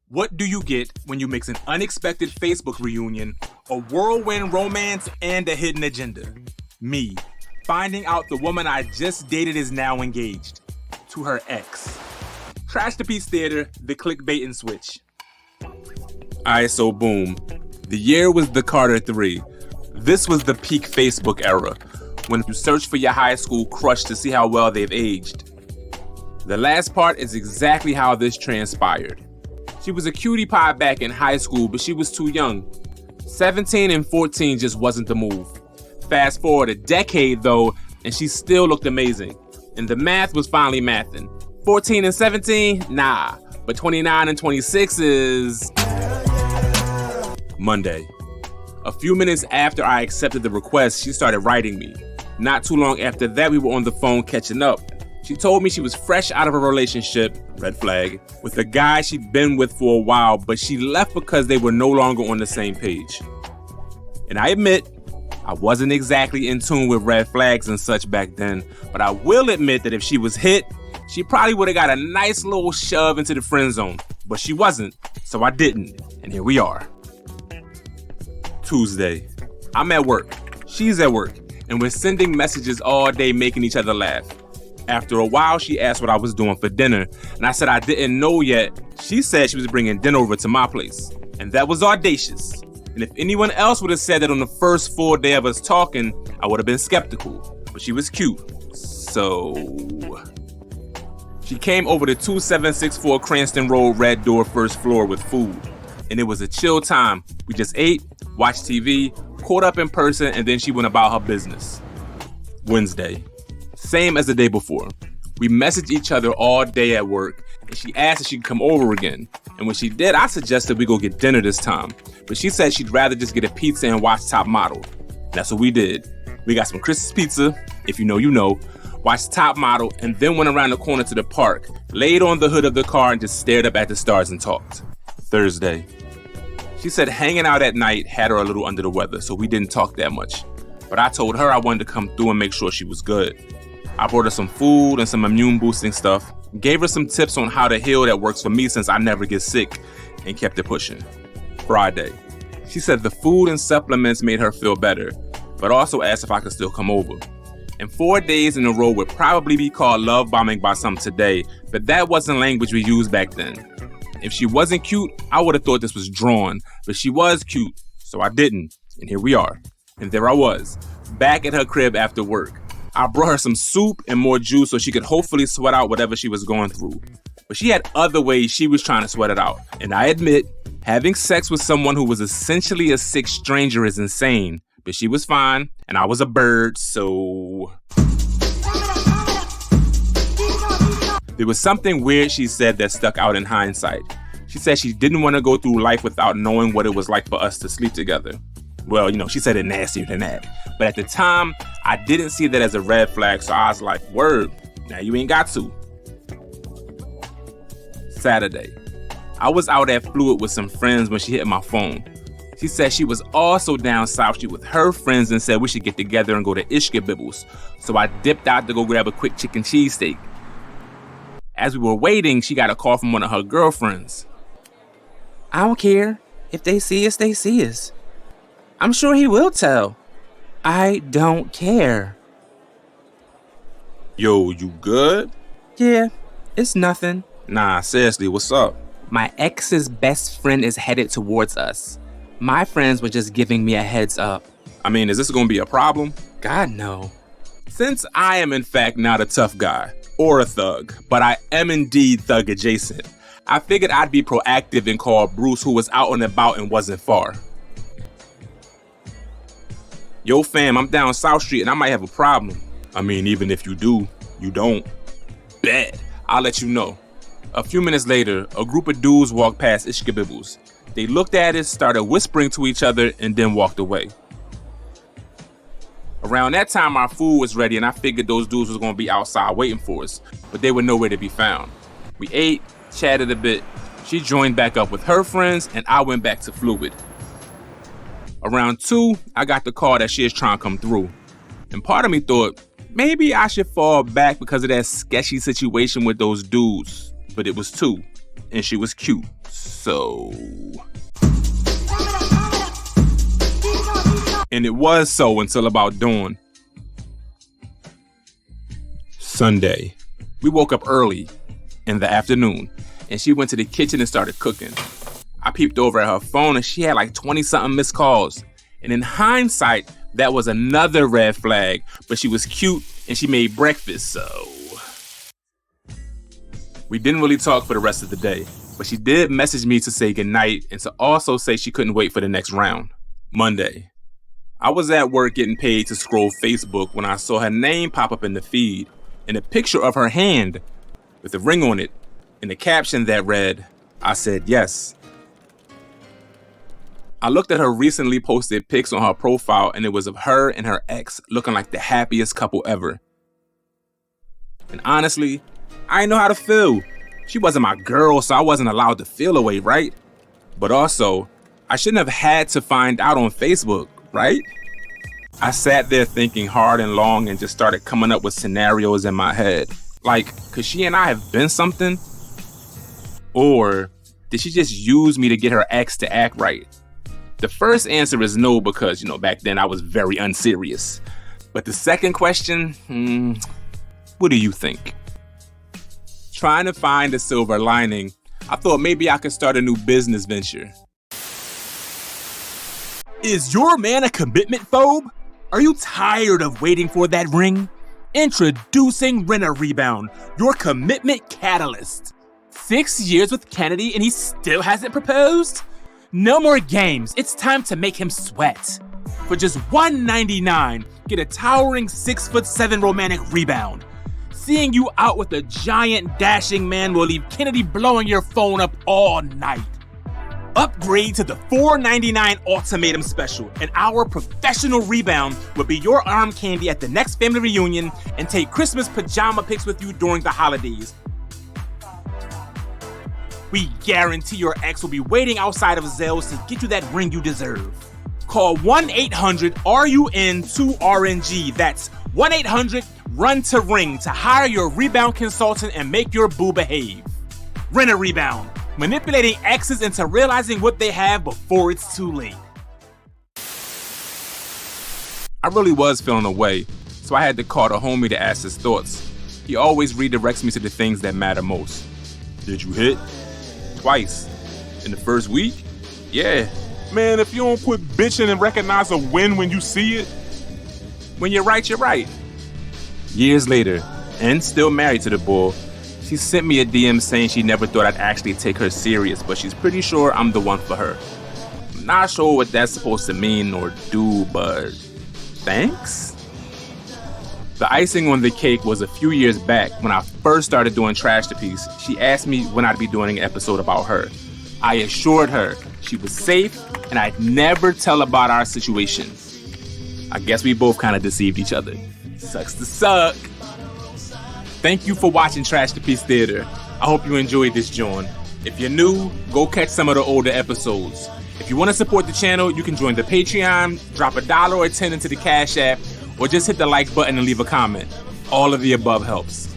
What do you get when you mix an unexpected Facebook reunion, a whirlwind romance, and a hidden agenda? Me, finding out the woman I just dated is now engaged to her ex. Trash the Piece Theater, the clickbait and switch. Alright, so boom. The year was the Carter 3. This was the peak Facebook era, when you search for your high school crush to see how well they've aged. The last part is exactly how this transpired. She was a cutie pie back in high school, but she was too young. 17 and 14 just wasn't the move. Fast forward a decade though, and she still looked amazing. And the math was finally mathing. 14 and 17? Nah. But 29 and 26 is... Monday. A few minutes after I accepted the request, she started writing me. Not too long after that, we were on the phone catching up. She told me she was fresh out of a relationship, red flag, with a guy she'd been with for a while, but she left because they were no longer on the same page. And I admit, I wasn't exactly in tune with red flags and such back then, but I will admit that if she was hit, she probably would have got a nice little shove into the friend zone, but she wasn't, so I didn't, and here we are. Tuesday. I'm at work, she's at work, and we're sending messages all day making each other laugh. After a while, she asked what I was doing for dinner, and I said I didn't know yet. She said she was bringing dinner over to my place, and that was audacious. And if anyone else would have said that on the first full day of us talking, I would have been skeptical, but she was cute. So she came over to 2764 Cranston Road, Red Door, first floor with food, and it was a chill time. We just ate, watched TV, caught up in person, and then she went about her business. Wednesday. Same as the day before. We messaged each other all day at work, and she asked if she could come over again. And when she did, I suggested we go get dinner this time. But she said she'd rather just get a pizza and watch Top Model. That's what we did. We got some Christmas pizza, if you know, watched Top Model, and then went around the corner to the park, laid on the hood of the car, and just stared up at the stars and talked. Thursday. She said hanging out at night had her a little under the weather, so we didn't talk that much. But I told her I wanted to come through and make sure she was good. I brought her some food and some immune boosting stuff, gave her some tips on how to heal that works for me since I never get sick, and kept it pushing. Friday. She said the food and supplements made her feel better, but also asked if I could still come over. And 4 days in a row would probably be called love bombing by some today, but that wasn't language we used back then. If she wasn't cute, I would have thought this was drawn, but she was cute, so I didn't, and here we are. And there I was, back at her crib after work. I brought her some soup and more juice so she could hopefully sweat out whatever she was going through. But she had other ways she was trying to sweat it out. And I admit, having sex with someone who was essentially a sick stranger is insane. But she was fine, and I was a bird, so... There was something weird she said that stuck out in hindsight. She said she didn't want to go through life without knowing what it was like for us to sleep together. Well, she said it nastier than that. But at the time, I didn't see that as a red flag, so I was like, word, now you ain't got to. Saturday. I was out at Fluid with some friends when she hit my phone. She said she was also down South Street with her friends and said we should get together and go to Ishka Bibbles. So I dipped out to go grab a quick chicken cheesesteak. As we were waiting, she got a call from one of her girlfriends. I don't care. If they see us, they see us. I'm sure he will tell. I don't care. Yo, you good? Yeah, it's nothing. Nah, seriously, what's up? My ex's best friend is headed towards us. My friends were just giving me a heads up. I mean, is this gonna be a problem? God, no. Since I am in fact not a tough guy or a thug, but I am indeed thug adjacent, I figured I'd be proactive and call Bruce, who was out and about and wasn't far. Yo fam, I'm down South Street and I might have a problem. I mean, even if you do, you don't. Bet. I'll let you know. A few minutes later, a group of dudes walked past Ishka Bibbles. They looked at us, started whispering to each other, and then walked away. Around that time, our food was ready and I figured those dudes was gonna be outside waiting for us, but they were nowhere to be found. We ate, chatted a bit. She joined back up with her friends and I went back to Fluid. Around 2, I got the call that she is trying to come through. And part of me thought, maybe I should fall back because of that sketchy situation with those dudes. But it was 2. and she was cute. So... And it was so until about dawn. Sunday. We woke up early in the afternoon, and she went to the kitchen and started cooking. I peeped over at her phone, and she had like 20-something missed calls. And in hindsight, that was another red flag, but she was cute, and she made breakfast, so... We didn't really talk for the rest of the day, but she did message me to say goodnight and to also say she couldn't wait for the next round. Monday. I was at work getting paid to scroll Facebook when I saw her name pop up in the feed and a picture of her hand with a ring on it and a caption that read, I said yes. I looked at her recently posted pics on her profile and it was of her and her ex looking like the happiest couple ever. And honestly, I didn't know how to feel. She wasn't my girl, so I wasn't allowed to feel away, right? But also, I shouldn't have had to find out on Facebook, right? I sat there thinking hard and long and just started coming up with scenarios in my head. Like, could she and I have been something? Or did she just use me to get her ex to act right? The first answer is no because, back then I was very unserious. But the second question, what do you think? Trying to find a silver lining, I thought maybe I could start a new business venture. Is your man a commitment phobe? Are you tired of waiting for that ring? Introducing Rebound, your commitment catalyst. 6 years with Kennedy and he still hasn't proposed? No more games, it's time to make him sweat. For just $199, get a towering 6'7" romantic rebound. Seeing you out with a giant dashing man will leave Kennedy blowing your phone up all night. Upgrade to the $4.99 Ultimatum Special, and our professional rebound will be your arm candy at the next family reunion and take Christmas pajama pics with you during the holidays. We guarantee your ex will be waiting outside of Zales to get you that ring you deserve. Call 1-800-RUN2RNG. That's 1-800-RUN-TO-RING to hire your rebound consultant and make your boo behave. Rent a rebound. Manipulating exes into realizing what they have before it's too late. I really was feeling away, so I had to call the homie to ask his thoughts. He always redirects me to the things that matter most. Did you hit? Twice. In the first week? Yeah. Man, if you don't quit bitching and recognize a win when you see it. When you're right, you're right. Years later, and still married to the bull, she sent me a DM saying she never thought I'd actually take her serious, but she's pretty sure I'm the one for her. I'm not sure what that's supposed to mean or do, but thanks? The icing on the cake was a few years back when I first started doing Trash the Piece. She asked me when I'd be doing an episode about her. I assured her she was safe and I'd never tell about our situation. I guess we both kind of deceived each other. Sucks to suck. Thank you for watching Trash the Piece Theater. I hope you enjoyed this, John. If you're new, go catch some of the older episodes. If you want to support the channel, you can join the Patreon, drop $1 or $10 into the Cashapp, or just hit the like button and leave a comment. All of the above helps.